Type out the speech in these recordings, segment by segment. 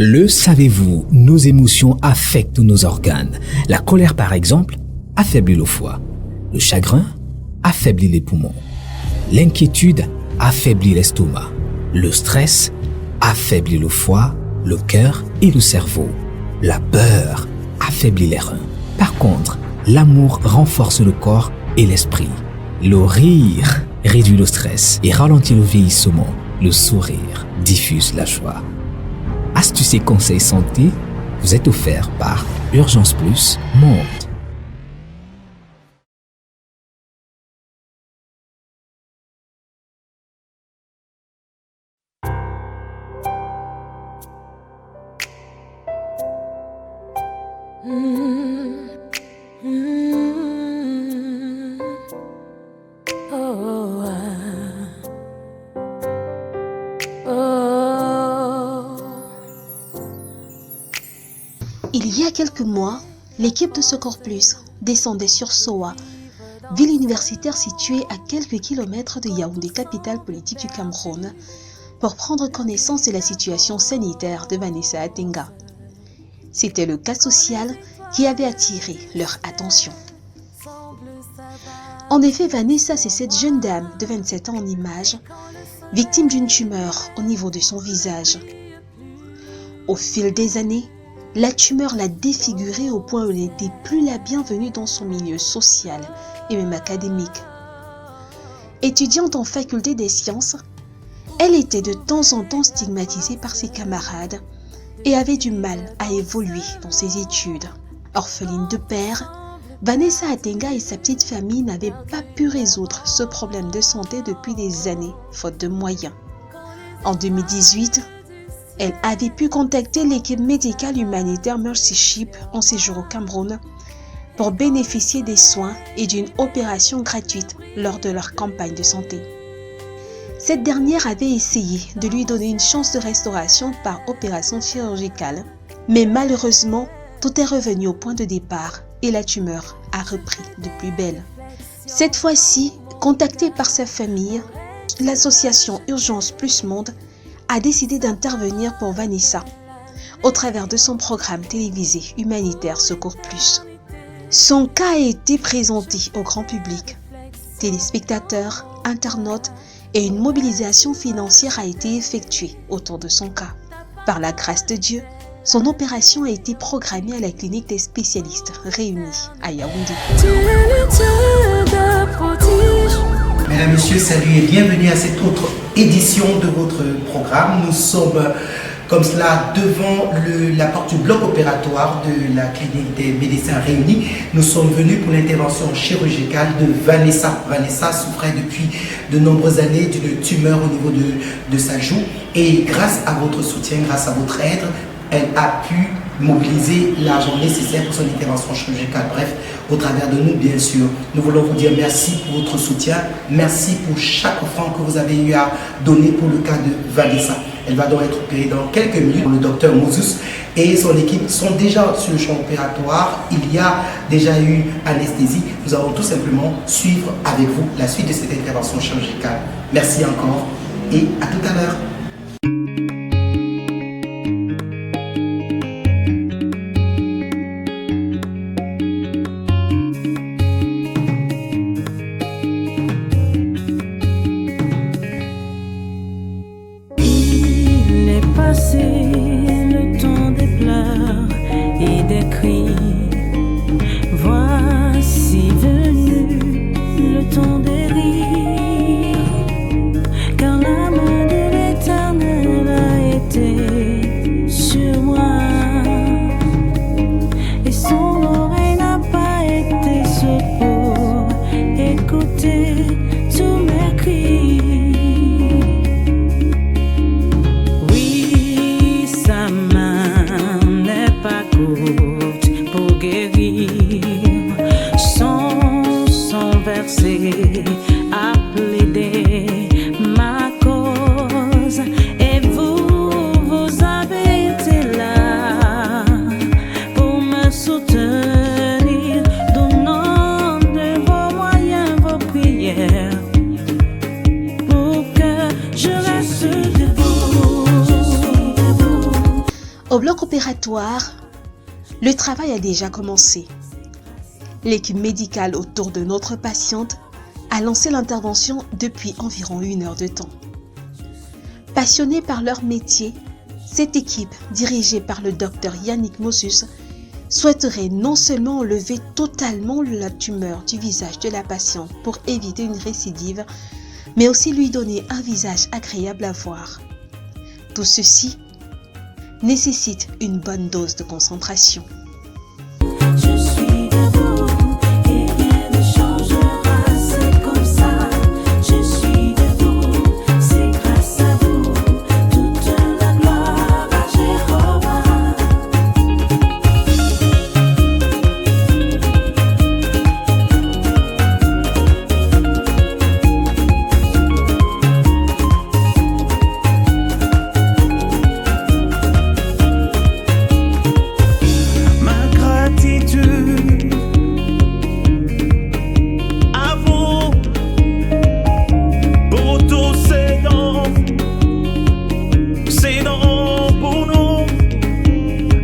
Le savez-vous, nos émotions affectent nos organes. La colère, par exemple, affaiblit le foie. Le chagrin affaiblit les poumons. L'inquiétude affaiblit l'estomac. Le stress affaiblit le foie, le cœur et le cerveau. La peur affaiblit les reins. Par contre, l'amour renforce le corps et l'esprit. Le rire réduit le stress et ralentit le vieillissement. Le sourire diffuse la joie. Astuces et conseils santé vous est offert par Urgence Plus Monde. Il y a quelques mois, l'équipe de Secours Plus descendait sur Soa, ville universitaire située à quelques kilomètres de Yaoundé, capitale politique du Cameroun, pour prendre connaissance de la situation sanitaire de Vanessa Atenga. C'était le cas social qui avait attiré leur attention. En effet, Vanessa, c'est cette jeune dame de 27 ans en image, victime d'une tumeur au niveau de son visage. Au fil des années, la tumeur l'a défigurée au point où elle n'était plus la bienvenue dans son milieu social et même académique. Étudiante en faculté des sciences, elle était de temps en temps stigmatisée par ses camarades et avait du mal à évoluer dans ses études. Orpheline de père, Vanessa Atenga et sa petite famille n'avaient pas pu résoudre ce problème de santé depuis des années, faute de moyens. En 2018, elle avait pu contacter l'équipe médicale humanitaire Mercy Ship en séjour au Cameroun pour bénéficier des soins et d'une opération gratuite lors de leur campagne de santé. Cette dernière avait essayé de lui donner une chance de restauration par opération chirurgicale, mais malheureusement, tout est revenu au point de départ et la tumeur a repris de plus belle. Cette fois-ci, contactée par sa famille, l'association Urgence Plus Monde a décidé d'intervenir pour Vanessa au travers de son programme télévisé humanitaire Secours Plus. Son cas a été présenté au grand public. Téléspectateurs, internautes et une mobilisation financière a été effectuée autour de son cas. Par la grâce de Dieu, son opération a été programmée à la clinique des spécialistes réunis à Yaoundé. Mesdames, Messieurs, salut et bienvenue à cette autre édition de votre programme. Nous sommes comme cela devant la porte du bloc opératoire de la clinique des médecins réunis. Nous sommes venus pour l'intervention chirurgicale de Vanessa. Vanessa souffrait depuis de nombreuses années d'une tumeur au niveau de sa joue et grâce à votre soutien, grâce à votre aide, elle a pu mobiliser l'argent nécessaire pour son intervention chirurgicale. Bref, au travers de nous, bien sûr, nous voulons vous dire merci pour votre soutien, merci pour chaque franc que vous avez eu à donner pour le cas de Vanessa. Elle va donc être opérée dans quelques minutes. Le docteur Moses et son équipe sont déjà sur le champ opératoire. Il y a déjà eu anesthésie. Nous allons tout simplement suivre avec vous la suite de cette intervention chirurgicale. Merci encore et à tout à l'heure. Le temps des pleurs et des cris, voici venu le temps des rires, car la main de Au bloc opératoire, le travail a déjà commencé. L'équipe médicale autour de notre patiente a lancé l'intervention depuis environ 1 heure de temps. Passionnés par leur métier, cette équipe, dirigée par le docteur Yannick Mossus, souhaiterait non seulement enlever totalement la tumeur du visage de la patiente pour éviter une récidive, mais aussi lui donner un visage agréable à voir. Tout ceci nécessite une bonne dose de concentration. Je suis debout et rien ne changera, c'est comme ça. Je suis debout, c'est grâce à vous. Toute la gloire à Jéhovah. Ma gratitude à vous pour tous ces dons pour nous.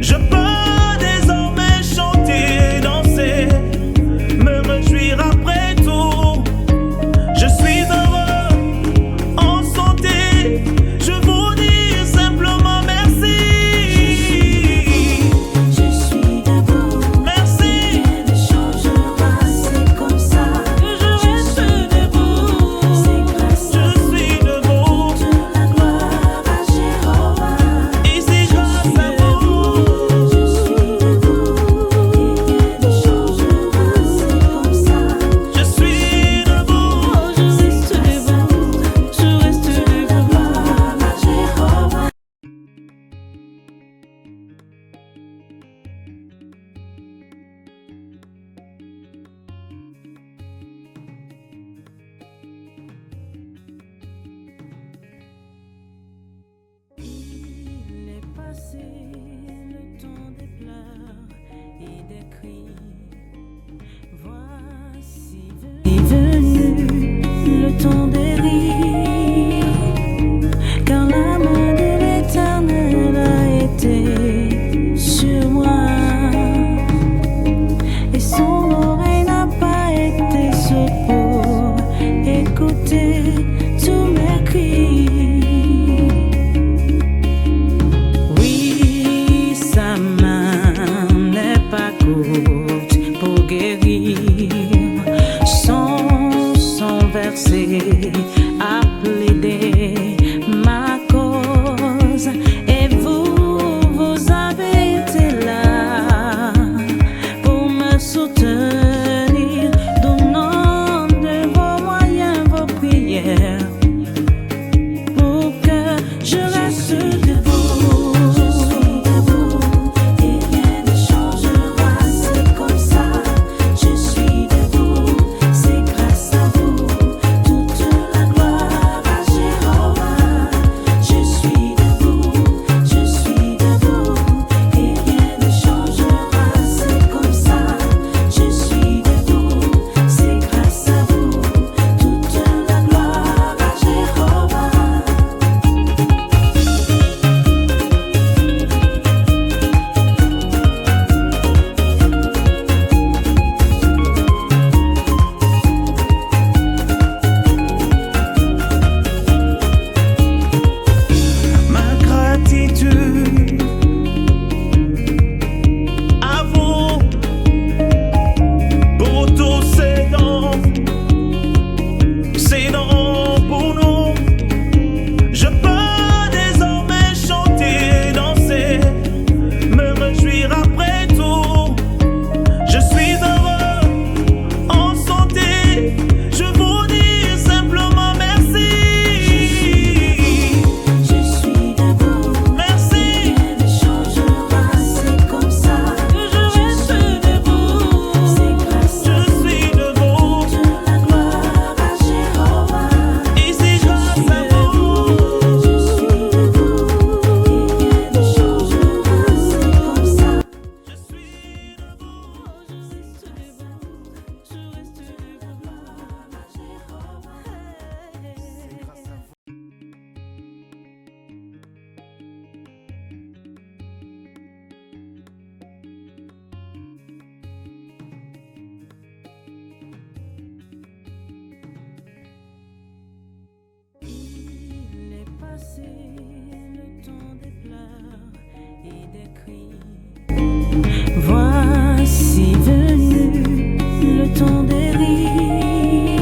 Je peux désormais chanter, danser, me réjouir après tout. Je suis heureux, en santé, je vous dis simplement merci. Je suis debout, Merci. rien ne changera, c'est comme ça. Je reste debout, c'est grâce à Je suis debout, toute la gloire à Jéhovah. et c'est grâce à vous. Je suis debout, rien ne changera, c'est comme ça. Je suis debout, Je reste debout, gloire à Jéhovah. Il est passé le temps des pleurs et des cris. Voici venu le temps des rires, car la main de l'Éternel a été sur moi, et son oreille n'a pas été sourde pour écouter tous mes cris. Oui, Voici venu le temps des rires,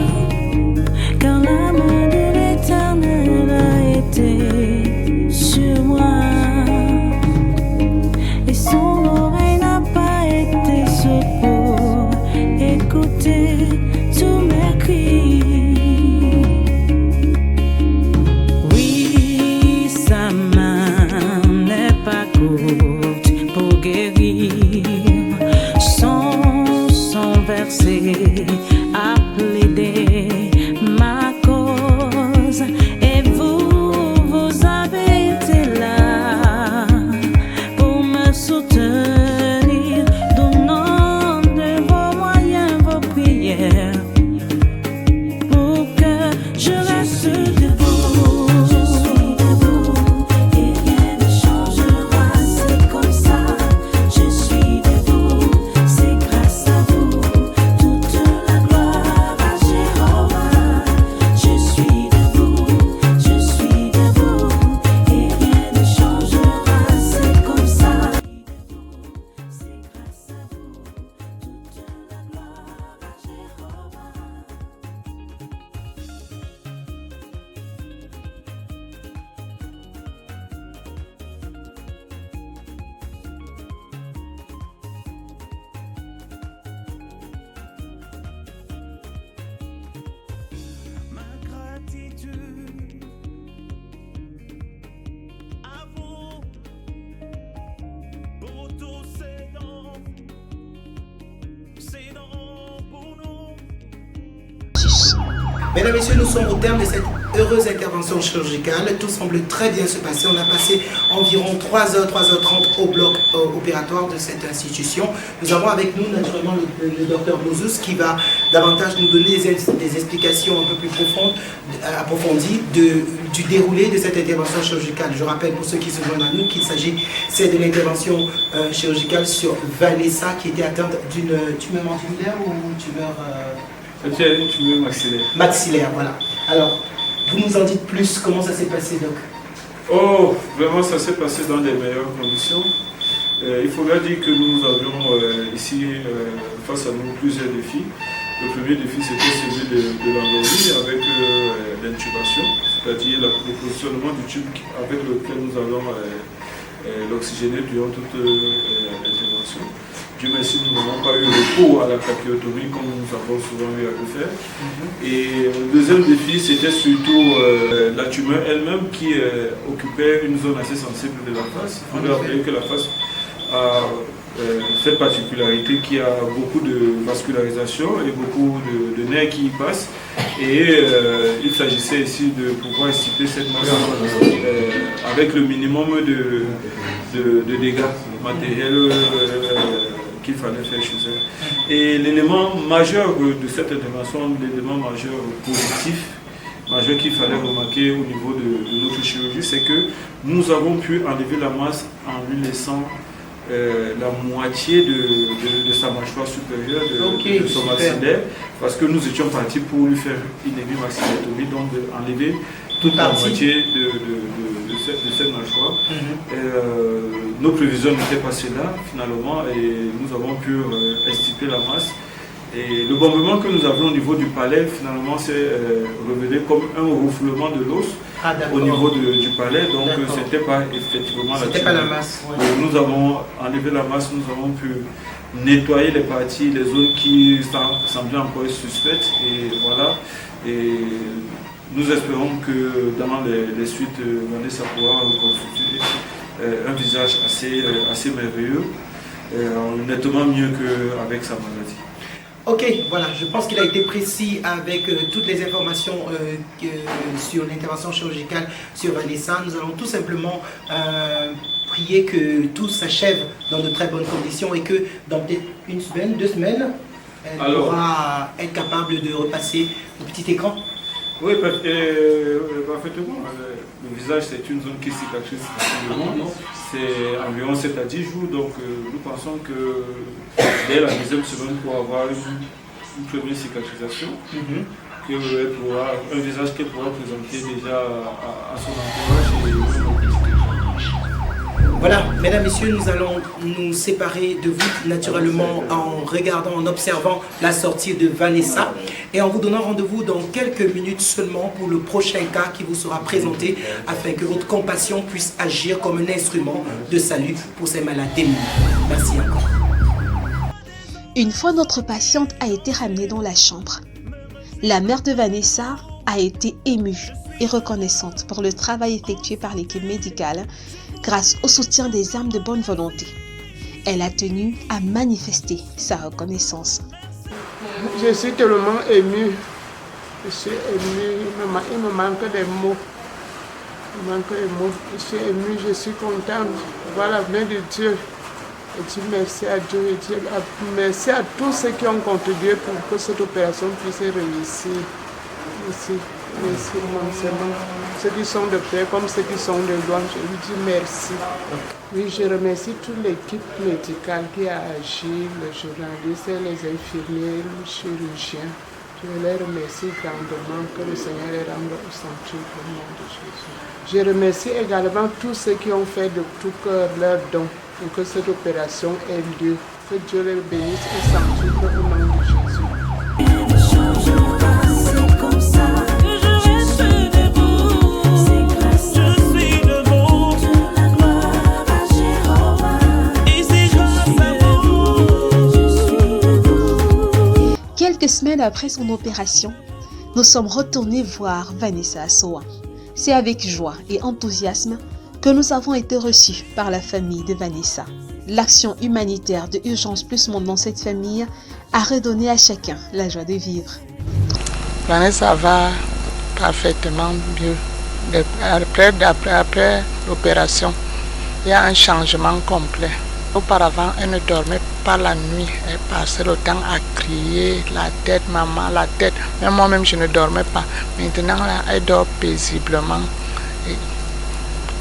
car la main de l'Éternel a été sur moi, et son oreille n'a pas été sourde pour écouter tous mes cris. Oui, sa main n'est pas courte pour guérir. Son versé a plaidé ma cause, et vous avez été là pour me soutenir, donnant de vos moyens, vos prières, pour que je reste debout. Je suis debout et rien ne changera, c'est comme ça. Je suis debout, c'est grâce à vous. Toute la gloire à Jéhovah. Je suis debout et rien ne changera, c'est comme ça. C'est grâce à vous. Toute la gloire à Jéhovah. Ma gratitude à vous pour tous ces dons pour nous. Mesdames, Messieurs, nous sommes au terme de cette heureuse intervention chirurgicale. Tout semble très bien se passer. On a passé environ 3h, 3h30 au bloc opératoire de cette institution. Nous avons avec nous naturellement le docteur Moses qui va davantage nous donner des explications un peu plus profondes, approfondies du déroulé de cette intervention chirurgicale. Je rappelle pour ceux qui se joignent à nous qu'il s'agit de l'intervention chirurgicale sur Vanessa qui était atteinte d'une tumeur mandibulaire ou tumeur... C'était une tumeur maxillaire. maxillaire, voilà. Alors, vous nous en dites plus, comment ça s'est passé, Doc? Oh, vraiment, ça s'est passé dans les meilleures conditions. Il faudra dire que nous avions ici face à nous plusieurs défis. Le premier défi, c'était celui de l'endormie avec l'intubation, c'est-à-dire le positionnement du tube avec lequel nous allons l'oxygéner durant toute l'intervention. Dieu merci, nous n'avons pas eu recours à la trachéotomie comme nous avons souvent eu à le faire. Et le deuxième défi, c'était surtout la tumeur elle-même qui occupait une zone assez sensible de la face. Il faut rappeler que la face a cette particularité qui a beaucoup de vascularisation et beaucoup de nerfs qui y passent. Et il s'agissait ici de pouvoir extirper cette masse avec le minimum de dégâts matériels qu'il fallait faire chez elle. Et l'élément majeur de cette intervention, l'élément majeur positif, majeur qu'il fallait remarquer au niveau de notre chirurgie, c'est que nous avons pu enlever la masse en lui laissant la moitié de sa mâchoire supérieure, de son maxillaire, parce que nous étions partis pour lui faire une maxillectomie, donc enlever toute la moitié de cette mâchoire. Nos prévisions n'étaient pas celles-là finalement, et nous avons pu extirper la masse. Et le bombement que nous avions au niveau du palais, finalement, s'est révélé comme un refoulement de l'os au niveau du palais. Donc, c'était pas effectivement la tumeur. Pas la masse. Ouais. Nous avons enlevé la masse, nous avons pu nettoyer les parties, les zones qui semblaient encore suspectes. Et voilà. Et nous espérons que dans les suites, Vanessa pourra reconstituer un visage assez merveilleux, nettement mieux qu'avec sa maladie. Ok, voilà, je pense qu'il a été précis avec toutes les informations sur l'intervention chirurgicale sur Vanessa. Nous allons tout simplement prier que tout s'achève dans de très bonnes conditions et que dans peut-être une semaine, 2 semaines, elle pourra être capable de repasser au petit écran. Oui, parfaitement. Le visage, c'est une zone qui cicatrise facilement. C'est environ 7 à 10 jours, donc nous pensons que dès la 10e semaine, pour avoir une première cicatrisation, qu'elle pourra, un visage qu'elle pourra présenter déjà à son entourage. Voilà, mesdames, messieurs, nous allons nous séparer de vous naturellement en regardant, en observant la sortie de Vanessa et en vous donnant rendez-vous dans quelques minutes seulement pour le prochain cas qui vous sera présenté afin que votre compassion puisse agir comme un instrument de salut pour ces malades démunis. Merci encore. Une fois notre patiente a été ramenée dans la chambre, la mère de Vanessa a été émue et reconnaissante pour le travail effectué par l'équipe médicale grâce au soutien des âmes de bonne volonté. Elle a tenu à manifester sa reconnaissance. Je suis tellement émue. Je suis émue. Il me manque des mots. Il me manque des mots. Je suis émue, je suis contente. Voilà, l'avenir de Dieu. Et Dieu merci à Dieu. Et Dieu, merci à tous ceux qui ont contribué pour que cette opération puisse réussir. Merci. Merci immensément. Ceux qui sont de paix comme ceux qui sont de loin, je lui dis merci. Oui, je remercie toute l'équipe médicale qui a agi, les journalistes, les infirmiers, les chirurgiens. Je les remercie grandement, que le Seigneur les rende au centre au nom de Jésus. Je remercie également tous ceux qui ont fait de tout cœur leur don pour que cette opération ait lieu. Que Dieu les bénisse et sanctifie au nom de Jésus. Rien ne changera, c'est comme ça. Je suis debout, c'est grâce à Je suis debout, toute la gloire à Jéhovah. et c'est grâce à vous. Je suis debout. Quelques semaines après son opération, nous sommes retournés voir Vanessa Soa. C'est avec joie et enthousiasme que nous avons été reçus par la famille de Vanessa. L'action humanitaire de Urgence Plus Monde dans cette famille a redonné à chacun la joie de vivre. Vanessa va parfaitement mieux. Après l'opération, il y a un changement complet. Auparavant, elle ne dormait pas la nuit. Elle passait le temps à crier, la tête, maman, la tête. Même moi-même, je ne dormais pas. Maintenant, là, elle dort paisiblement. Et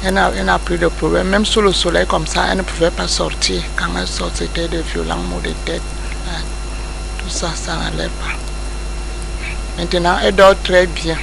elle n'a plus de problème. Même sous le soleil comme ça, elle ne pouvait pas sortir. Quand elle sort, c'était de violents maux de tête. Là, tout ça, ça n'allait pas. Maintenant, elle dort très bien.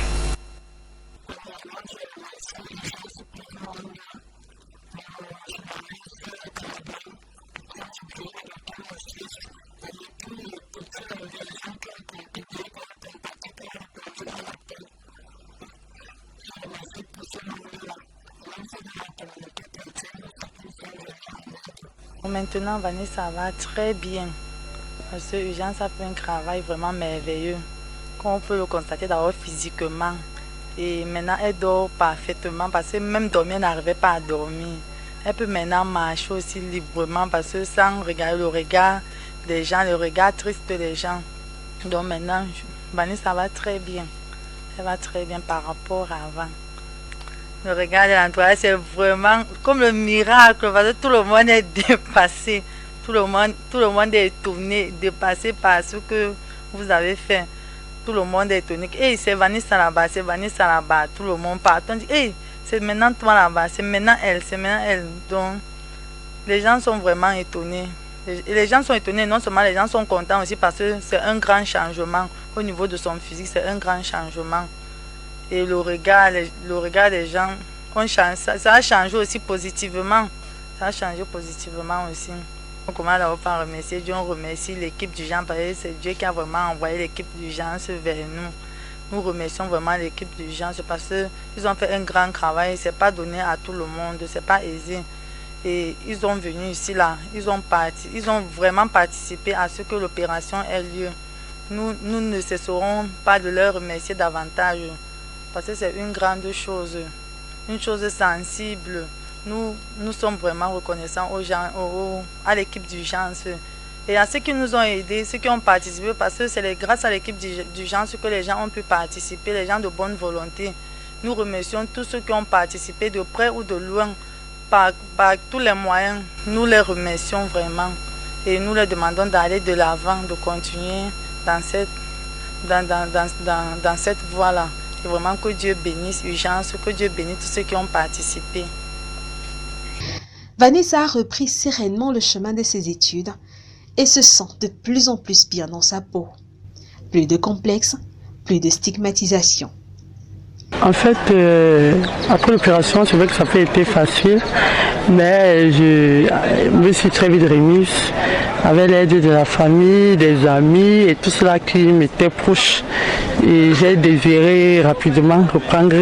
Maintenant, Vanessa va très bien. Parce que Urgence a fait un travail vraiment merveilleux. Comme on peut le constater d'abord physiquement. Et maintenant, elle dort parfaitement parce que même dormir, elle n'arrivait pas à dormir. Elle peut maintenant marcher aussi librement parce que sans regarder le regard des gens, le regard triste des gens. Donc maintenant, Vanessa va très bien. Elle va très bien par rapport à avant. Le regard de l'entourage, c'est vraiment comme le miracle, parce que tout le monde est dépassé. Tout le monde est étonné, dépassé par ce que vous avez fait. Tout le monde est étonné. Hey, c'est Vanessa là-bas, c'est Vanessa là-bas. Tout le monde part. On dit, hey, c'est maintenant toi là-bas, c'est maintenant elle, c'est maintenant elle. Donc, les gens sont vraiment étonnés. Et les gens sont étonnés, non seulement les gens sont contents aussi parce que c'est un grand changement au niveau de son physique, c'est un grand changement. Et le regard des gens, ça a changé aussi positivement. Ça a changé positivement aussi. Donc, comment on peut remercier Dieu, on remercie l'équipe d'Urgence parce que c'est Dieu qui a vraiment envoyé l'équipe d'Urgence vers nous. Nous remercions vraiment l'équipe d'Urgence parce qu'ils ont fait un grand travail. Ce n'est pas donné à tout le monde, ce n'est pas aisé. Et ils sont venus ici, là, ils ont vraiment participé à ce que l'opération ait lieu. Nous ne cesserons pas de leur remercier davantage. Parce que c'est une grande chose, une chose sensible. Nous sommes vraiment reconnaissants aux gens, à l'équipe d'Urgence et à ceux qui nous ont aidés, ceux qui ont participé, parce que c'est grâce à l'équipe d'Urgence que les gens ont pu participer, les gens de bonne volonté. Nous remercions tous ceux qui ont participé de près ou de loin, par tous les moyens. Nous les remercions vraiment et nous leur demandons d'aller de l'avant, de continuer dans cette voie-là. Et vraiment que Dieu bénisse Urgence, que Dieu bénisse tous ceux qui ont participé. Vanessa a repris sereinement le chemin de ses études et se sent de plus en plus bien dans sa peau. Plus de complexe, plus de stigmatisation. En fait, après l'opération, c'est vrai que ça n'a pas été facile, mais je me suis très vite remise avec l'aide de la famille, des amis et tout cela qui m'était proche. Et j'ai désiré rapidement reprendre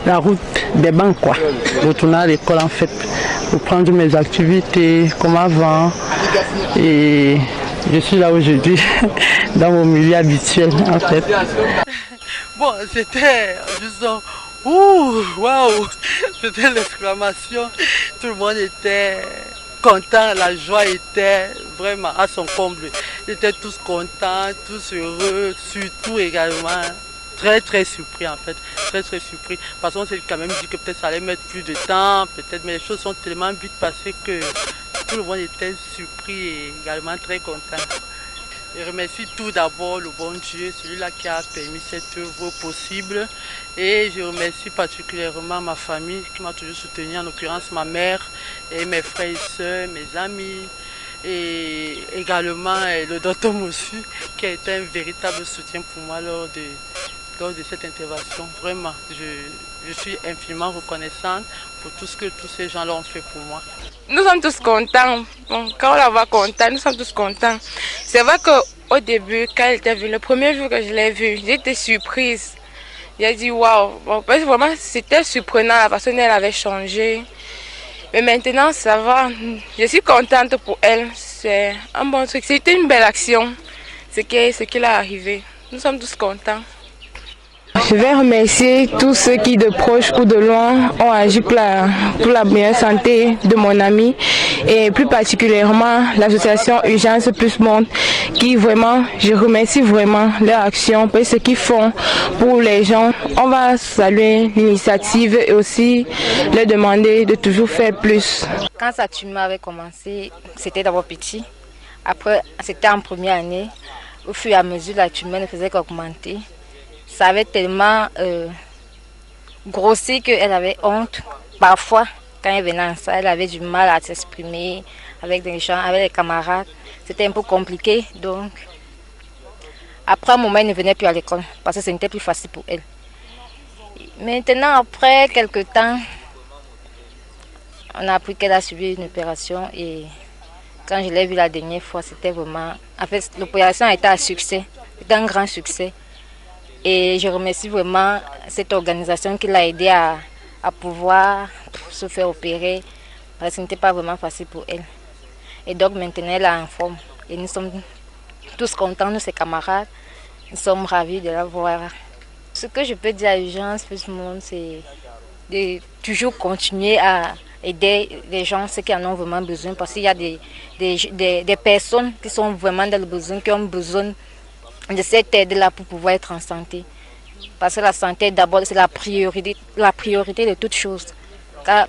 la route des banques, quoi. Retourner à l'école en fait, reprendre mes activités comme avant. Et je suis là aujourd'hui, dans mon milieu habituel en fait. Bon, c'était disons, ouh, waouh, c'était l'exclamation. Tout le monde était content, la joie était vraiment à son comble. Ils étaient tous contents, tous heureux, surtout également très surpris en fait, très surpris. Parce qu'on s'est quand même dit que peut-être ça allait mettre plus de temps, peut-être, mais les choses sont tellement vite passées que tout le monde était surpris et également très content. Je remercie tout d'abord le bon Dieu, celui-là qui a permis cette œuvre possible. Et je remercie particulièrement ma famille qui m'a toujours soutenu, en l'occurrence ma mère et mes frères et sœurs, mes amis. Et également le docteur Moussu qui a été un véritable soutien pour moi lors de cette intervention. Vraiment, je suis infiniment reconnaissante pour tout ce que tous ces gens-là ont fait pour moi. Nous sommes tous contents. Bon, quand on la voit contente, nous sommes tous contents. C'est vrai qu'au début, quand elle était venue, le premier jour que je l'ai vue, j'étais surprise. J'ai dit waouh. Bon, parce que vraiment, c'était surprenant, la façon dont elle avait changé. Mais maintenant, ça va. Je suis contente pour elle. C'est un bon truc. C'était une belle action, ce qui est arrivé. Nous sommes tous contents. Je vais remercier tous ceux qui, de proche ou de loin, ont agi pour la meilleure santé de mon ami et plus particulièrement l'association Urgence Plus Monde qui vraiment, je remercie vraiment leur action pour ce qu'ils font pour les gens. On va saluer l'initiative et aussi leur demander de toujours faire plus. Quand sa tumeur avait commencé, c'était d'abord petit. Après, c'était en première année. Au fur et à mesure, la tumeur ne faisait qu'augmenter. Ça avait tellement grossi qu'elle avait honte. Parfois, quand elle venait en salle, elle avait du mal à s'exprimer avec des gens, avec les camarades. C'était un peu compliqué. Donc, après un moment, elle ne venait plus à l'école parce que ce n'était plus facile pour elle. Maintenant, après quelques temps, on a appris qu'elle a subi une opération. Et quand je l'ai vue la dernière fois, c'était vraiment... En fait, l'opération a été un succès. C'était un grand succès. Et je remercie vraiment cette organisation qui l'a aidé à pouvoir se faire opérer parce que ce n'était pas vraiment facile pour elle. Et donc maintenant elle est en forme. Et nous sommes tous contents, nous ses camarades, nous sommes ravis de la voir. Ce que je peux dire à Urgence Plus Monde, c'est de toujours continuer à aider les gens, ceux qui en ont vraiment besoin, parce qu'il y a des personnes qui sont vraiment dans le besoin, qui ont besoin de cette aide-là pour pouvoir être en santé. Parce que la santé, d'abord, c'est la priorité de toute chose.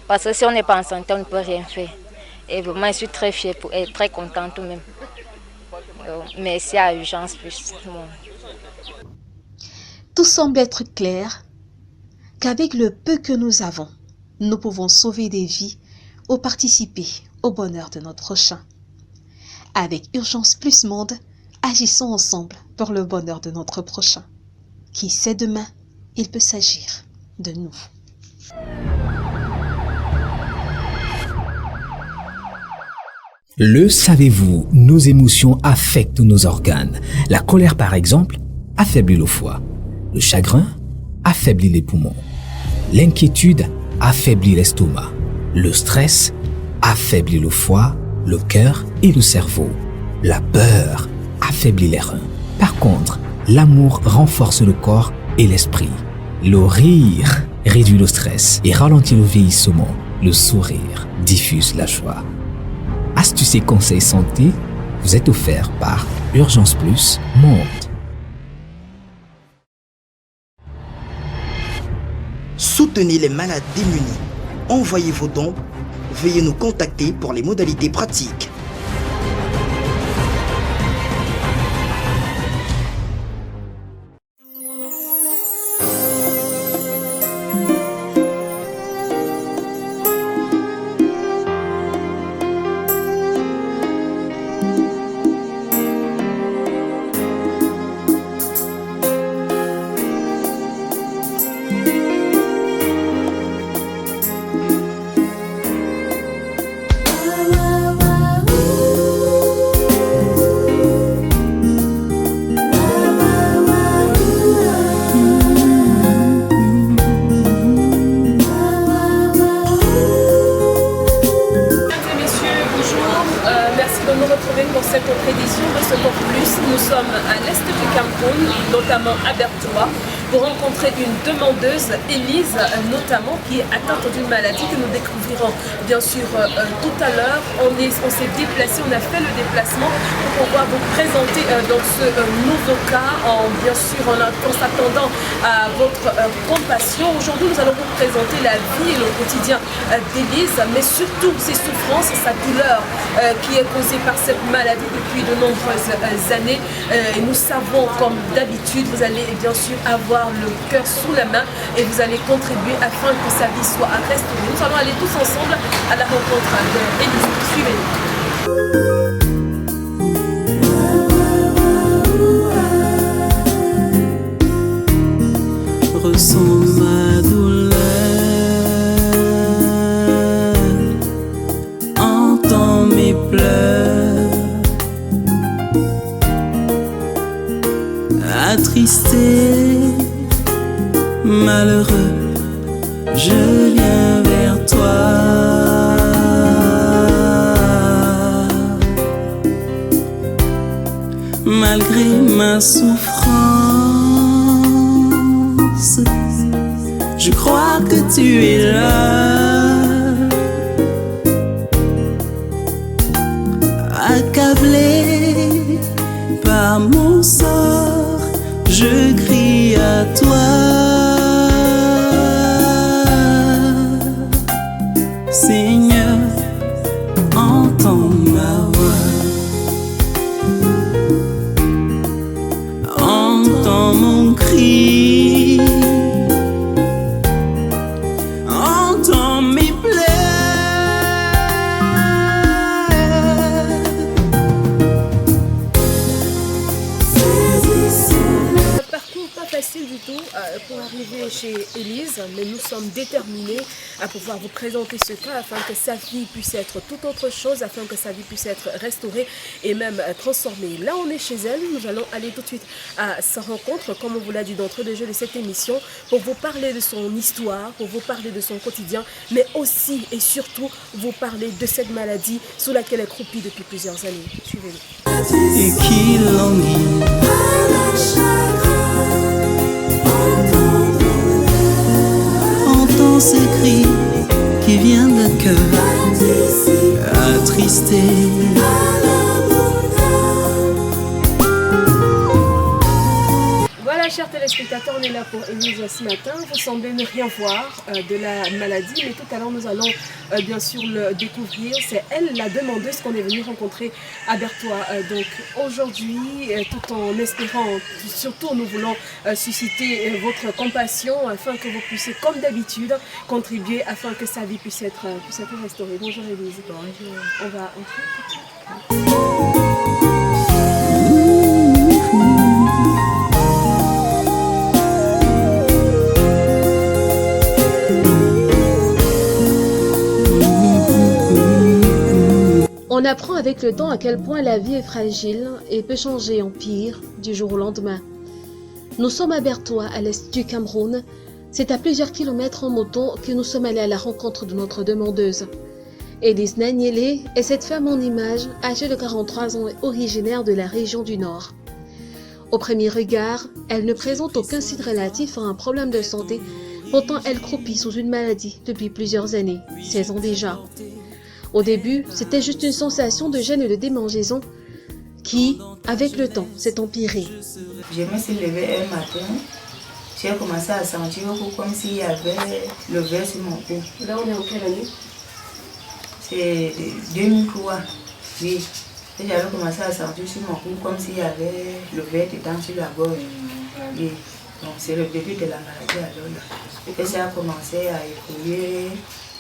Parce que si on n'est pas en santé, on ne peut rien faire. Et vraiment, je suis très fière pour elle, très contente même. Merci à Urgence Plus. Tout semble être clair qu'avec le peu que nous avons, nous pouvons sauver des vies ou participer au bonheur de notre prochain. Avec Urgence Plus Monde, agissons ensemble pour le bonheur de notre prochain. Qui sait demain, il peut s'agir de nous. Le savez-vous, nos émotions affectent nos organes. La colère, par exemple, affaiblit le foie. Le chagrin affaiblit les poumons. L'inquiétude affaiblit l'estomac. Le stress affaiblit le foie, le cœur et le cerveau. La peur affaiblit les reins. Par contre, l'amour renforce le corps et l'esprit. Le rire réduit le stress et ralentit le vieillissement. Le sourire diffuse la joie. Astuces et conseils santé vous êtes offerts par Urgence Plus Monde. Soutenez les malades démunis. Envoyez vos dons. Veuillez nous contacter pour les modalités pratiques. de nous retrouver pour cette autre édition de Secours Plus. Nous sommes à l'est du Cameroun, notamment à Bertoua, pour rencontrer une demandeuse, Élise notamment, qui est atteinte d'une maladie que nous découvrirons bien sûr tout à l'heure. On s'est déplacé, on a fait le déplacement pour pouvoir vous présenter dans ce nouveau cas, en s'attendant à votre compassion. Aujourd'hui, nous allons vous présenter la vie et le quotidien d'Élise, mais surtout ses souffrances, sa douleur qui est causée par cette maladie depuis de nombreuses années. Et nous savons, comme d'habitude, vous allez bien sûr avoir le cœur sous la main et vous allez contribuer afin que sa vie soit restaurée. Nous allons aller tous ensemble à la rencontre d'Élise. Suivez-nous. Ressens ma douleur, entends mes pleurs, attristé, malheureux, je viens vers toi. Malgré ma souffrance, je crois que tu es là. Accablé par mon sort, je crie à toi. Seigneur, entends ma voix, entends mon cri, entends mes pleurs. Parcours pas facile du tout pour arriver chez Élise, mais nous sommes déterminés à pouvoir vous présenter ce cas afin que sa vie puisse être tout autre chose, afin que sa vie puisse être restaurée et même transformée. Là, on est chez elle, nous allons aller tout de suite à sa rencontre, comme on vous l'a dit d'entrée de jeu de cette émission, pour vous parler de son histoire, pour vous parler de son quotidien, mais aussi et surtout vous parler de cette maladie sous laquelle elle croupit depuis plusieurs années. Suivez-nous. Et qui languit entends ces cris qui viennent d'un cœur attristé. Voilà, chers téléspectateurs, on est là pour Élise ce matin. Vous semblez ne rien voir de la maladie, mais tout à l'heure nous allons bien sûr le découvrir. C'est elle, la demandeuse, qu'on est venu rencontrer à Bertoua. Donc aujourd'hui, tout en espérant, surtout nous voulons susciter votre compassion afin que vous puissiez, comme d'habitude, contribuer afin que sa vie puisse être restaurée. Bonjour Élise. Bonjour. On va entrer tout de suite. On apprend avec le temps à quel point la vie est fragile et peut changer en pire du jour au lendemain. Nous sommes à Bertoua, à l'est du Cameroun. C'est à plusieurs kilomètres en moto que nous sommes allés à la rencontre de notre demandeuse. Élise Nanyele est cette femme en image, âgée de 43 ans et originaire de la région du Nord. Au premier regard, elle ne présente aucun signe relatif à un problème de santé, pourtant elle croupit sous une maladie depuis plusieurs années, 16 ans déjà. Au début, c'était juste une sensation de gêne et de démangeaison qui, avec le temps, s'est empirée. Je me suis levée un matin, j'ai commencé à sentir comme s'il y avait le verre sur mon cou. Là, on est en quelle année? C'est 2003, oui. Et j'avais commencé à sentir sur mon cou comme s'il y avait le verre dedans sur la gorge. Oui. Donc c'est le début de la maladie alors là. Et ça a commencé à évoluer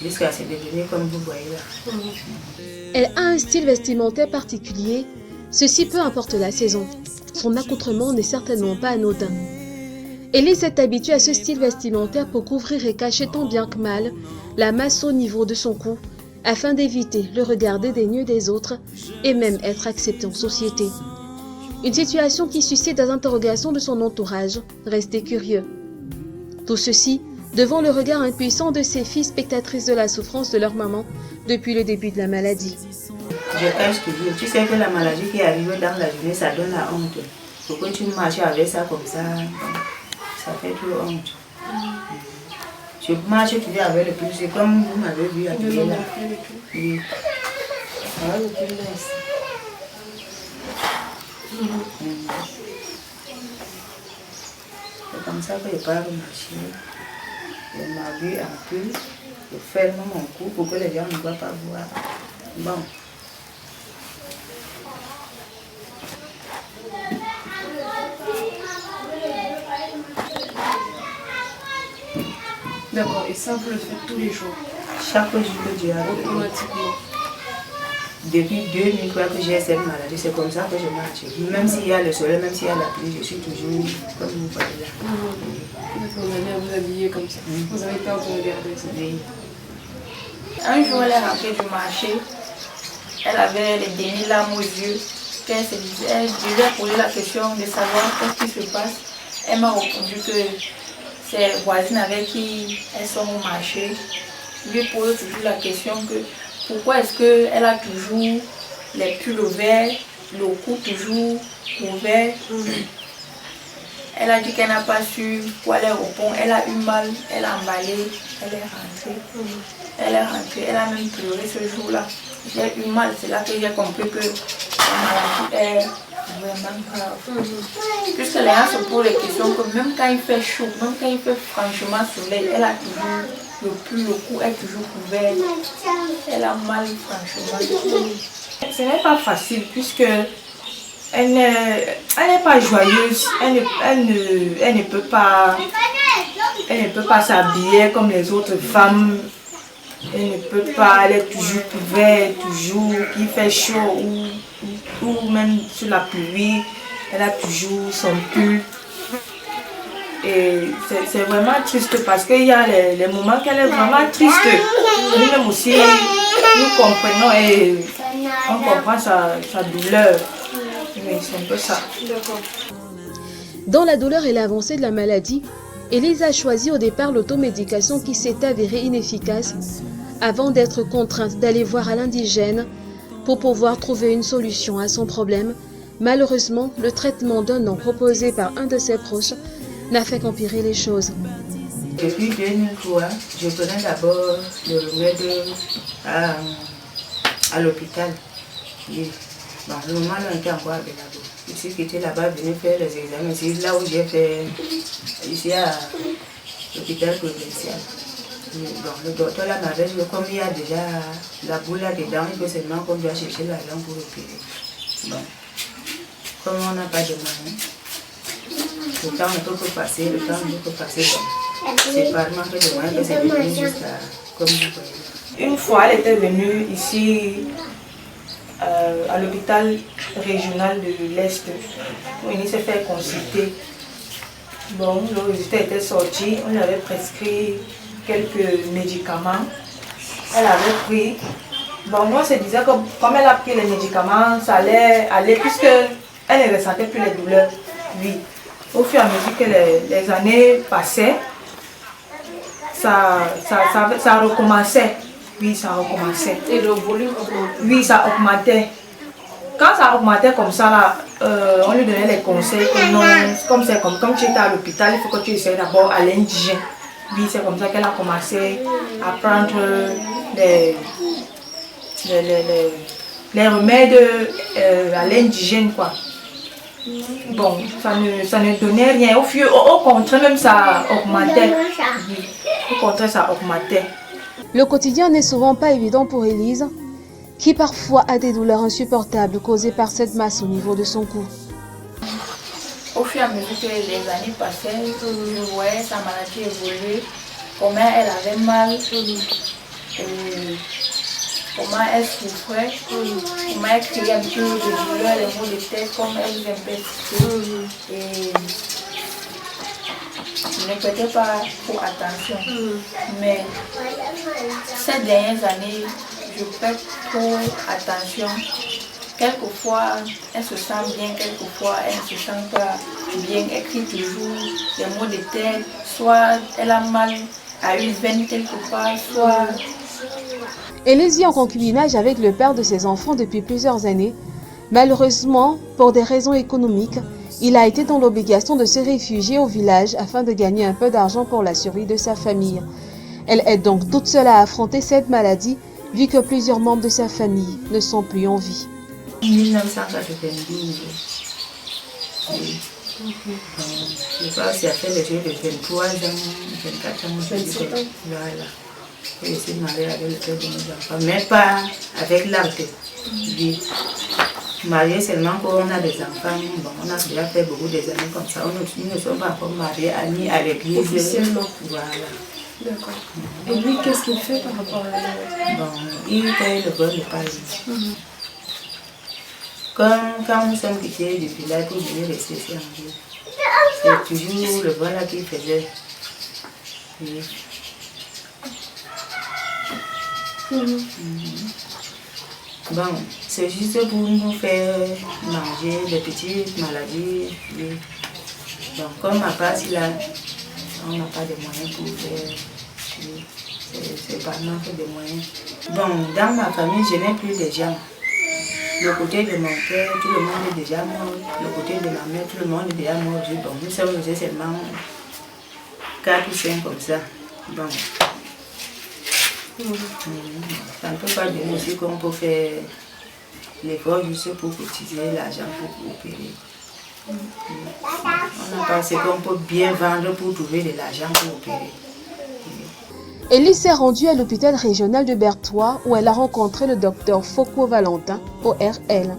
jusqu'à se devenir comme vous voyez là. Elle a un style vestimentaire particulier, ceci peu importe la saison. Son accoutrement n'est certainement pas anodin. Élise s'est habituée à ce style vestimentaire pour couvrir et cacher tant bien que mal la masse au niveau de son cou, afin d'éviter le regard dédaigneux des autres et même être acceptée en société. Une situation qui suscite des interrogations de son entourage, resté curieux. Tout ceci devant le regard impuissant de ses filles spectatrices de la souffrance de leur maman depuis le début de la maladie. Je cache toujours. Tu sais que la maladie qui arrive dans la journée, ça donne la honte. Pourquoi tu marches avec ça comme ça? Ça fait trop honte. Je marche toujours avec le pull, c'est comme vous m'avez vu à pied là. Oui. Avec le pull là ici. C'est comme ça que je pars marcher. Je m'habille en pull, je ferme mon cou pour que les gens ne voient pas voir. Bon. D'accord, et ça vous le faites tous les jours? Chaque jour que Dieu a automatiquement. Depuis 2003 que j'ai cette maladie, c'est comme ça que je marche. Même s'il y a le soleil, même s'il y a la pluie, je suis toujours comme vous voyez là. Vous allez à vous habiller comme ça. Vous avez peur de regarder ça? Oui. Un jour, elle est rentrée du marché. Elle avait les dernières larmes aux yeux. Elle lui a posé la question de savoir qu'est-ce qui se passe. Elle m'a répondu que ses voisines avec qui elles sont au marché lui posent toujours la question que pourquoi est-ce qu'elle a toujours les pulls ouverts, le cou toujours ouvert. Elle a dit qu'elle n'a pas su quoi elle répond. Elle a eu mal, elle a emballé, elle est rentrée. Elle est rentrée, elle a même pleuré ce jour-là. J'ai eu mal, c'est là que j'ai compris que la maladie est vraiment grave. Puisque les gens se posent les questions que même quand il fait chaud, même quand il fait franchement soleil, elle a toujours le pull, le cou est toujours couvert. Elle a mal franchement. Ce n'est pas facile puisque elle n'est pas joyeuse, elle ne peut pas s'habiller comme les autres femmes. Elle ne peut pas, elle est toujours couverte, toujours, qu'il fait chaud ou même sur la pluie, elle a toujours son pull. Et c'est vraiment triste parce qu'il y a les moments qu'elle est vraiment triste. Nous-mêmes aussi, nous comprenons et on comprend sa douleur. Mais c'est un peu ça. Dans la douleur et l'avancée de la maladie, Élise a choisi au départ l'automédication qui s'est avérée inefficace avant d'être contrainte d'aller voir à l'indigène pour pouvoir trouver une solution à son problème. Malheureusement, le traitement d'un nom proposé par un de ses proches n'a fait qu'empirer les choses. Depuis 2003, je prenais d'abord le remède à l'hôpital. Bon, le moment on était encore avec là-bas. Je suis quittée là-bas, venir faire les examens. C'est là où j'ai fait, ici à l'hôpital provincial. Bon, le docteur là m'avait dit que comme il y a déjà la boule là-dedans, il faut seulement qu'on doit chercher l'argent pour opérer. Bon, comme on n'a pas de moyens, le temps ne peut pas passer, le temps ne peut pas passer. C'est par manque de moyens que c'est devenu jusqu'à comme vous voyez. Une fois, elle était venue ici à l'hôpital régional de l'Est où il s'est fait consulter. Bon, le résultat était sorti, on lui avait prescrit quelques médicaments. Elle avait pris. Bon, moi, on se disait que comme elle a pris les médicaments, ça allait aller puisqu'elle ne ressentait plus les douleurs. Oui. Au fur et à mesure que les années passaient, ça recommençait. Oui, ça recommençait. Et le volume augmentait? Oui, ça augmentait. Quand ça augmentait comme ça, là, on lui donnait les conseils que non, comme tu étais à l'hôpital, il faut que tu essayes d'abord à l'indigène. Oui, c'est comme ça qu'elle a commencé à prendre les remèdes à l'indigène, quoi. Bon, ça ne donnait rien. Au contraire, même ça augmentait. Oui, au contraire, ça augmentait. Le quotidien n'est souvent pas évident pour Élise, qui parfois a des douleurs insupportables causées par cette masse au niveau de son cou. Au fur et à mesure que les années passaient, je voyais sa maladie évoluer, comment elle avait mal, comment elle souffrait, comment elle criait un peu de douleur, les maux de tête, comme elle nous impétrait. Et je ne prêtais pas trop attention. Mais ces dernières années, je prête trop attention. Quelquefois, elle se sent bien, quelquefois, elle ne se sent pas bien. Elle crie toujours les maux de tête, soit elle a mal à une veine quelque part, soit Élise vit en concubinage avec le père de ses enfants depuis plusieurs années. Malheureusement, pour des raisons économiques, il a été dans l'obligation de se réfugier au village afin de gagner un peu d'argent pour la survie de sa famille. Elle est donc toute seule à affronter cette maladie, vu que plusieurs membres de sa famille ne sont plus en vie. 1992. Oui. Je crois que ça fait le jeu de 23 ans, 24 ans. 27 ans. Voilà. Et je suis mariée avec le père de mes enfants, mais pas avec l'acte. Mariée seulement quand on a des enfants. Bon, on a déjà fait beaucoup des années comme ça. Nous ne sommes pas encore mariés ni à l'église. Officiellement. Voilà. D'accord. Et lui, qu'est-ce qu'il fait par rapport à la maladie? Bon, il paye le vol de Paris. Quand nous sommes quittés du village pour venir rester ici en ville, c'est toujours le vol qu'il faisait. Oui. Bon, c'est juste pour nous faire manger des petites maladies. Oui. Donc, comme à part si là, on n'a pas de moyens pour faire. Oui. C'est pas manque de moyens. Bon, dans ma famille, je n'ai plus de gens. Le côté de mon père, tout le monde est déjà mort. Le côté de ma mère, tout le monde est déjà mort. Bon, nous sommes seulement 4 ou 5 comme ça. Bon. Ça ne peut pas dire aussi qu'on peut faire l'effort juste pour cotiser l'argent pour opérer. On n'a pas ce qu'on peut bien vendre pour trouver de l'argent pour opérer. Élise s'est rendue à l'hôpital régional de Berthois où elle a rencontré le docteur Foucault Valentin, ORL.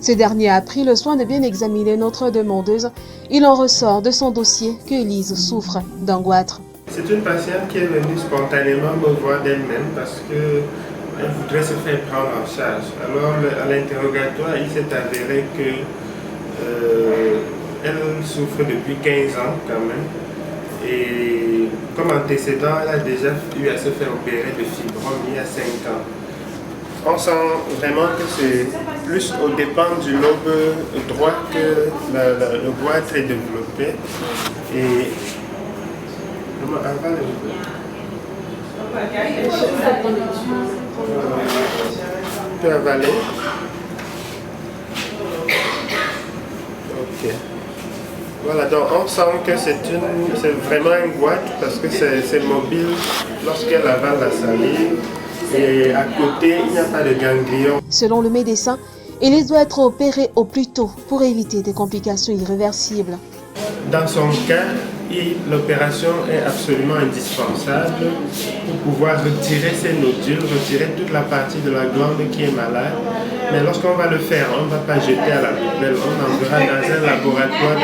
Ce dernier a pris le soin de bien examiner notre demandeuse. Il en ressort de son dossier que Élise souffre d'un goitre. C'est une patiente qui est venue spontanément me voir d'elle-même parce qu'elle voudrait se faire prendre en charge. Alors à l'interrogatoire, il s'est avéré que elle souffre depuis 15 ans quand même. Et comme antécédent, elle a déjà eu à se faire opérer de fibrome il y a 5 ans. On sent vraiment que c'est plus au dépend du lobe droit que le goitre est développé. Et comment avale tu peux avaler. Ok. Voilà, donc on sent que c'est vraiment un goitre parce que c'est mobile lorsqu'elle avale la salive et à côté il n'y a pas de ganglion. Selon le médecin, Élise doit être opérée au plus tôt pour éviter des complications irréversibles. Dans son cas, l'opération est absolument indispensable pour pouvoir retirer ces nodules, retirer toute la partie de la glande qui est malade. Mais lorsqu'on va le faire, on ne va pas jeter à la poubelle, on enverra dans un laboratoire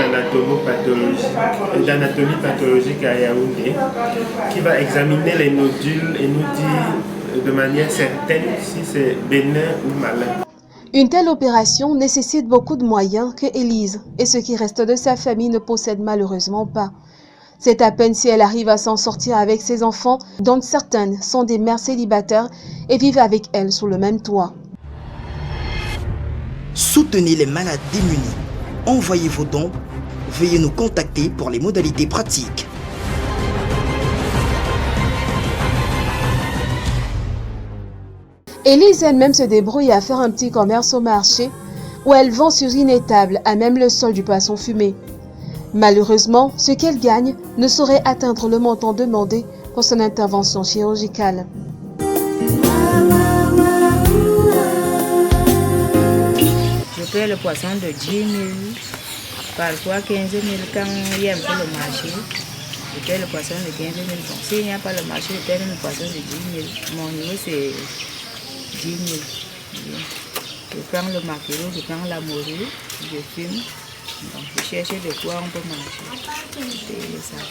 d'anatomie pathologique à Yaoundé qui va examiner les nodules et nous dire de manière certaine si c'est bénin ou malin. Une telle opération nécessite beaucoup de moyens que Élise et ce qui reste de sa famille ne possèdent malheureusement pas. C'est à peine si elle arrive à s'en sortir avec ses enfants, dont certaines sont des mères célibataires et vivent avec elle sous le même toit. Soutenez les malades démunis. Envoyez vos dons. Veuillez nous contacter pour les modalités pratiques. Élise elle-même se débrouille à faire un petit commerce au marché où elle vend sur une étable à même le sol du poisson fumé. Malheureusement, ce qu'elle gagne ne saurait atteindre le montant demandé pour son intervention chirurgicale. Je paie le poisson de 10 000, parfois 15 000 quand il y a un peu le marché. Je paie le poisson de 15 000. Bon, s'il n'y a pas le marché, je paie le poisson de 10 000. Mon niveau, c'est 10 000. Je prends le maquereau, je prends la morue, je fume. Donc, je cherche de quoi on peut manger. Et ça va.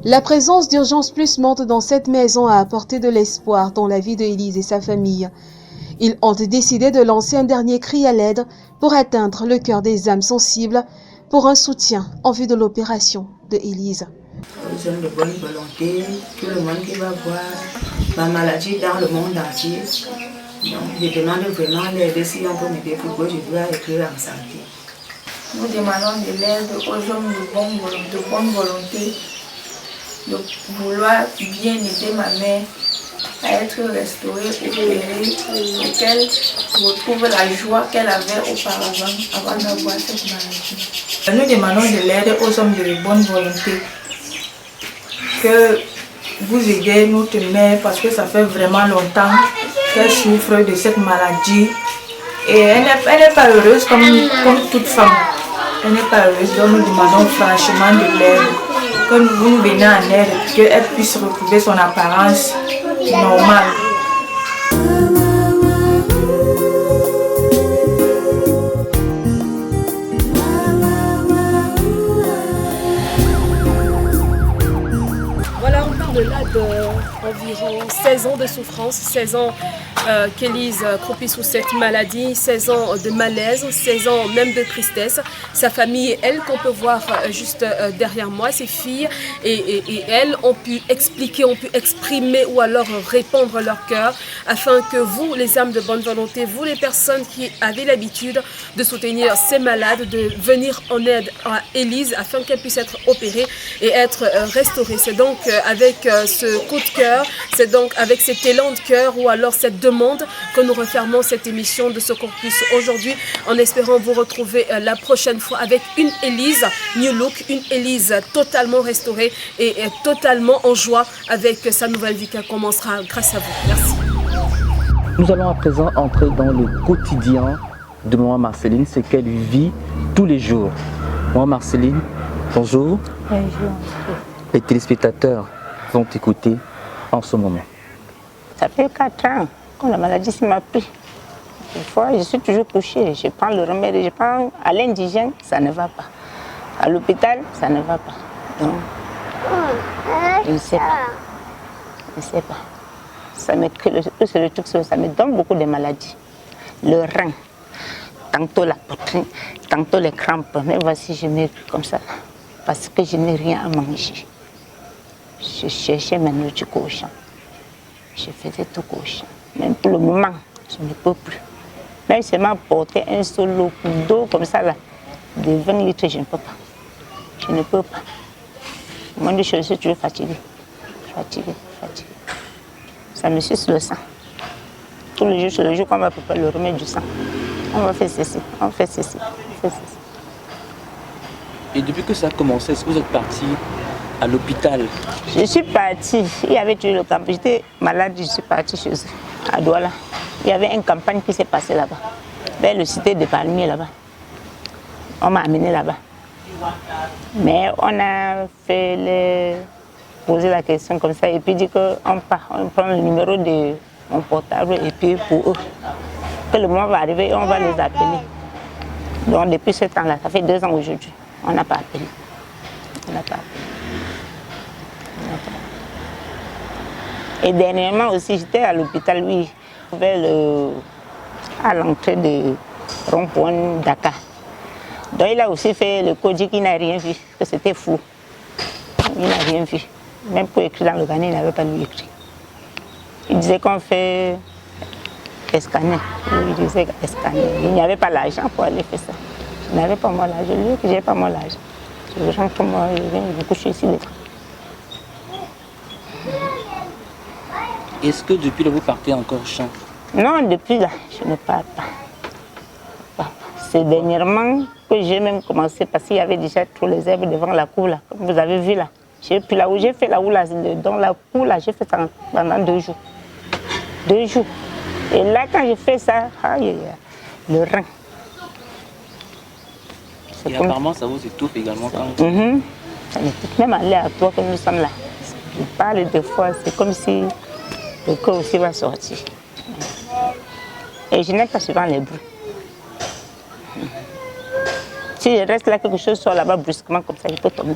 La présence d'Urgence Plus monte dans cette maison à apporter de l'espoir dans la vie de Élise et sa famille. Ils ont décidé de lancer un dernier cri à l'aide pour atteindre le cœur des âmes sensibles pour un soutien en vue de l'opération de Élise. Aux hommes de bonne volonté, tout le monde qui va voir ma maladie dans le monde entier. Donc, je demande vraiment l'aide si on peut m'aider pour que je dois être en santé. Nous demandons de l'aide aux hommes de bonne volonté, de vouloir bien aider ma mère à être restaurée, opérée, et qu'elle retrouve la joie qu'elle avait auparavant avant d'avoir cette maladie. Nous demandons de l'aide aux hommes de bonne volonté, que vous aidez notre mère parce que ça fait vraiment longtemps qu'elle souffre de cette maladie et elle n'est pas heureuse comme toute femme. Elle n'est pas heureuse, donc nous demandons franchement de l'aide, que vous nous venez en aide, qu'elle puisse retrouver son apparence normale. Voilà, on parle là d'environ 16 ans de souffrance, 16 ans qu'Élise croupit sous cette maladie, 16 ans de malaise, 16 ans même de tristesse. Sa famille, elle, qu'on peut voir juste derrière moi, ses filles et elles ont pu expliquer, ont pu exprimer ou alors répandre leur cœur afin que vous, les âmes de bonne volonté, vous les personnes qui avez l'habitude de soutenir ces malades, de venir en aide à Élise afin qu'elle puisse être opérée et être restaurée. C'est donc avec ce coup de cœur, c'est donc avec cet élan de cœur ou alors cette demande que nous refermons cette émission de Secours Plus aujourd'hui en espérant vous retrouver la prochaine fois avec une Élise new look, une Élise totalement restaurée et totalement en joie avec sa nouvelle vie qui commencera grâce à vous. Merci. Nous allons à présent entrer dans le quotidien de maman Marceline, ce qu'elle vit tous les jours. Maman Marceline, bonjour. Bonjour. Les téléspectateurs vont t'écouter en ce moment. Ça fait 4 ans que la maladie m'a pris. Des fois, je suis toujours couchée. Je prends le remède, je prends à l'indigène, ça ne va pas. À l'hôpital, ça ne va pas. Donc, je ne sais pas. Je ne sais pas. Ça me donne beaucoup de maladies. Le rein, tantôt la poitrine, tantôt les crampes. Mais voici, je me comme ça. Parce que je n'ai rien à manger. Je cherchais mes nourritures au champ. Je faisais tout au champ. Même pour le moment, je ne peux plus. Même si je m'apportais un solo d'eau comme ça, là, de 20 litres, je ne peux pas. Je ne peux pas. Moi, je suis toujours fatiguée. Fatiguée. Ça me suce le sang. Tous les jours, c'est le jour qu'on va préparer le remède du sang. On va faire ceci, on fait ceci, on fait ceci. Et depuis que ça a commencé, est-ce que vous êtes parti à l'hôpital? Je suis partie. Il y avait toujours le campagne. J'étais malade, je suis partie chez eux, à Douala. Il y avait une campagne qui s'est passée là-bas, vers le cité de Palmiers là-bas. On m'a amené là-bas. Mais on a posé la question comme ça et puis dit qu'on part, on prend le numéro de mon portable et puis pour eux, que le moment va arriver et on va les appeler. Donc depuis ce temps-là, ça fait 2 ans aujourd'hui, on n'a pas appelé. On n'a pas appelé. Et dernièrement aussi, j'étais à l'hôpital, oui, à l'entrée de rond-point Dakar. Donc il a aussi fait le code qu'il n'a rien vu, que c'était fou. Il n'a rien vu. Même pour écrire dans le carnet, il n'avait pas lu écrit. Il disait qu'on fait scanner. Il disait scanner. Il n'y avait pas l'argent pour aller faire ça. Je n'avais pas moi l'argent. Je lui ai dit que je n'avais pas moi l'argent. Je rentre pour moi, je viens me coucher ici. Est-ce que depuis là, vous partez encore au champ? Non, depuis là, je ne pars pas. C'est dernièrement que j'ai même commencé parce qu'il y avait déjà tous les herbes devant la cour, là, comme vous avez vu là. J'ai fait la cour, là, dans la cour, là, j'ai fait ça pendant 2 jours. 2 jours. Et là, quand j'ai fait ça, le rein. Et apparemment, ça vous étouffe également quand Ça m'étouffe même aléatoire que nous sommes là. Je parle des fois, c'est comme si le corps aussi va sortir. Et je n'aime pas souvent les bruits. Si je reste là, quelque chose sort là-bas brusquement comme ça, il peut tomber.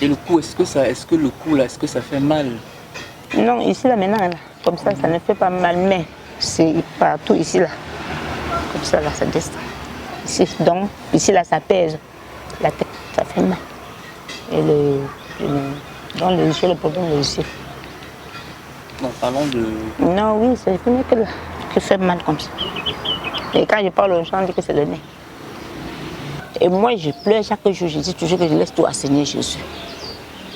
Et le coup, est-ce que le coup là, est-ce que ça fait mal? Non, ici là maintenant, là, comme ça ne fait pas mal, mais c'est partout ici là. Comme ça là, ça descend. Ici, donc, ici là, ça pèse. La tête, ça fait mal. Et dans les yeux, le problème des yeux. Non, parlons de... Non, oui, c'est que là, qui fait mal comme ça. Et quand je parle aux gens, on dit que c'est le nez. Et moi, je pleure chaque jour, je dis toujours que je laisse tout à Seigneur Jésus.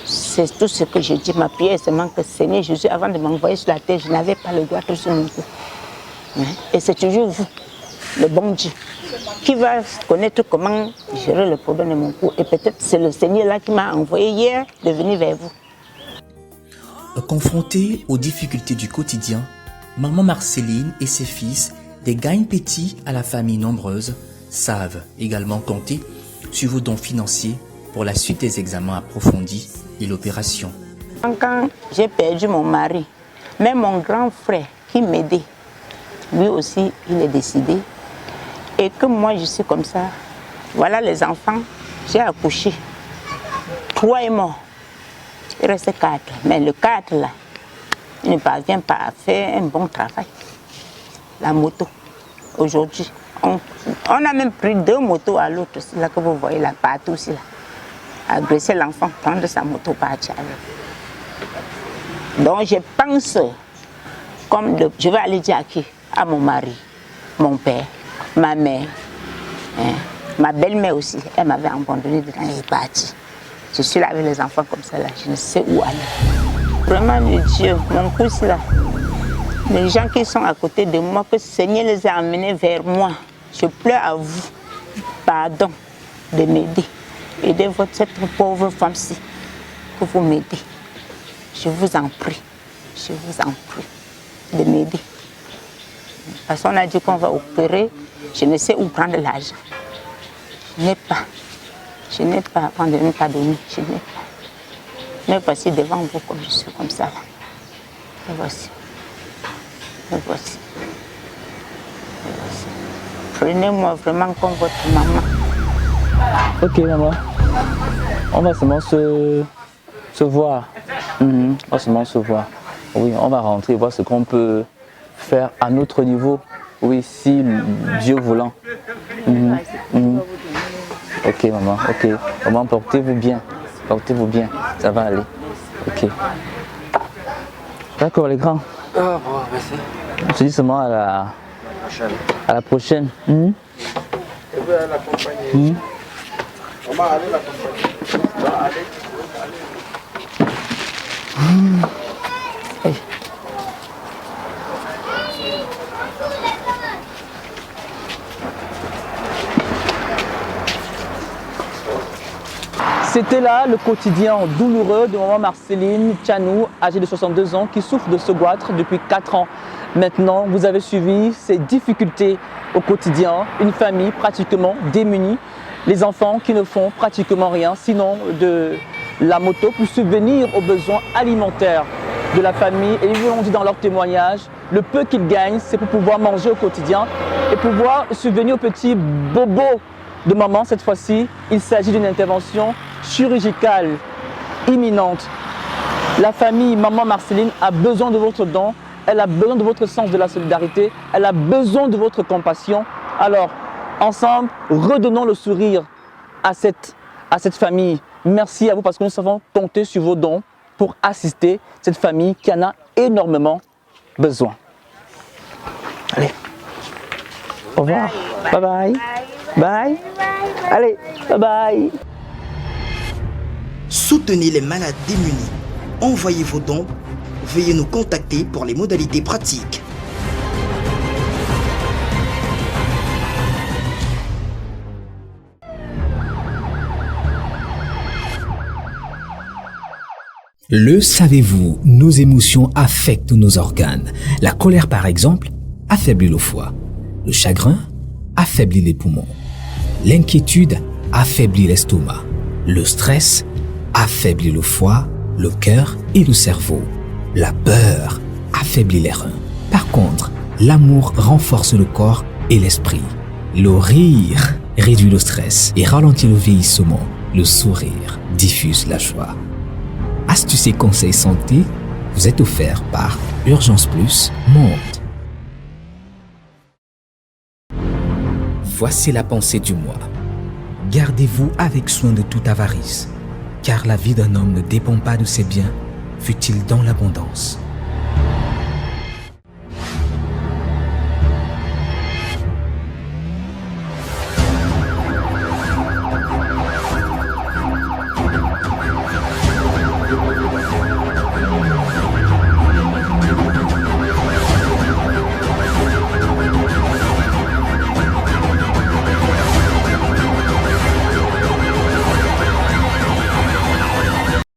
C'est tout ce que je dis. Ma prière, c'est que Seigneur Jésus, avant de m'envoyer sur la terre, je n'avais pas le droit sur mon cou. Et c'est toujours vous, le bon Dieu, qui va connaître comment gérer le problème de mon cou. Et peut-être c'est le Seigneur là qui m'a envoyé hier de venir vers vous. Confrontée aux difficultés du quotidien, maman Marceline et ses fils, des gagnes petits à la famille nombreuse, savent également compter sur vos dons financiers pour la suite des examens approfondis et l'opération. Quand j'ai perdu mon mari, même mon grand frère qui m'aidait, lui aussi il est décédé. Et que moi je suis comme ça, voilà les enfants, j'ai accouché. 3 est mort. Il reste 4. Mais le 4 là, il ne parvient pas à faire un bon travail. La moto, aujourd'hui, on a même pris 2 motos à l'autre, c'est là que vous voyez là, partout aussi là. Agresser l'enfant, prendre sa moto, partir avec. Donc je pense, je vais aller dire à qui? À mon mari, mon père, ma mère, ma belle-mère aussi, elle m'avait abandonné dedans, elle est partie. Je suis là avec les enfants comme ça, là. Je ne sais où aller. Vraiment, le Dieu, mon pouce là, les gens qui sont à côté de moi, que le Seigneur les a amenés vers moi. Je pleure à vous, pardon, de m'aider. Aidez cette pauvre femme-ci, que vous m'aidez. Je vous en prie, de m'aider. Parce qu'on a dit qu'on va opérer, je ne sais où prendre l'argent. Je n'ai pas, avant de ne pas donner, je n'ai pas. Me voici devant vous comme je suis, comme ça. Là. Me voici. Prenez-moi vraiment comme votre maman. Ok maman, on va seulement se voir. On va seulement se voir. Oui, on va rentrer, voir ce qu'on peut faire à notre niveau. Oui, si Dieu voulant. Ok maman, ok. Maman, portez-vous bien, ça va aller. Ok. D'accord les grands. Ah bon, merci. On se dit seulement à la prochaine. Je veux aller l'accompagner. On va aller l'accompagner. C'était là le quotidien douloureux de maman Marceline Tchanou, âgée de 62 ans, qui souffre de ce goitre depuis 4 ans. Maintenant, vous avez suivi ses difficultés au quotidien, une famille pratiquement démunie, les enfants qui ne font pratiquement rien, sinon de la moto pour subvenir aux besoins alimentaires de la famille. Et ils l'ont dit dans leur témoignage, le peu qu'ils gagnent, c'est pour pouvoir manger au quotidien et pouvoir subvenir aux petits bobos de maman. Cette fois-ci, il s'agit d'une intervention chirurgicale imminente. La famille maman Marceline a besoin de votre don, elle a besoin de votre sens de la solidarité, elle a besoin de votre compassion. Alors, ensemble, redonnons le sourire à cette famille. Merci à vous parce que nous savons compter sur vos dons pour assister cette famille qui en a énormément besoin. Allez, au revoir, bye bye. Bye. Allez, bye bye. Soutenez les malades démunis. Envoyez vos dons. Veuillez nous contacter pour les modalités pratiques. Le savez-vous, nos émotions affectent nos organes. La colère, par exemple, affaiblit le foie. Le chagrin affaiblit les poumons. L'inquiétude affaiblit l'estomac. Le stress affaiblit le foie, le cœur et le cerveau. La peur affaiblit les reins. Par contre, l'amour renforce le corps et l'esprit. Le rire réduit le stress et ralentit le vieillissement. Le sourire diffuse la joie. Astuces et conseils santé vous est offert par Urgence Plus Monde. Voici la pensée du mois. Gardez-vous avec soin de toute avarice, car la vie d'un homme ne dépend pas de ses biens, fût-il dans l'abondance.